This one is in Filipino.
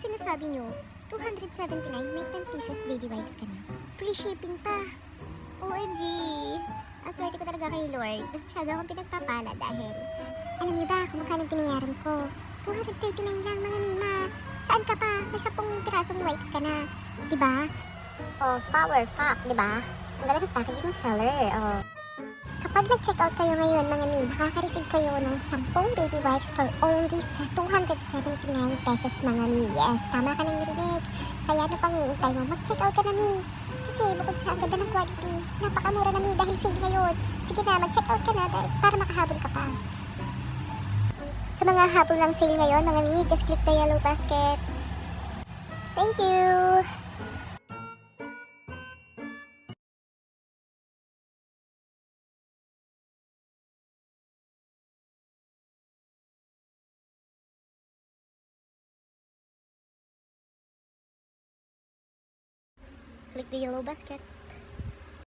sinasabi nyo? 279, may 10 pieces baby wipes ka na. Free shipping pa. OMG! Ang swerte ko talaga kay Lord. Masyado akong pinagpapala dahil... Alam niyo ba kung magkano binayaran ko? 239 lang mga Mima. Saan ka pa? May 10 pirasong wipes ka na. Diba? Oh, power fuck, diba? Ang ganda ng packaging ng seller. Oh. Kapag nag-checkout kayo ngayon mga Mi, makaka-receive kayo ng 10 baby wipes for only sa 279 pesos mga Mi. Yes, tama ka ng narinig. Kaya ano pang iniintay mo? Mag-checkout ka na Mi. Kasi bukod sa ang ganda ng quality, napakamura na Mi dahil sale ngayon. Sige na, mag-checkout ka na para makahabol ka pa. Sa mga habol ng sale ngayon mga Mi, just click the yellow basket. Thank you! Click the yellow basket.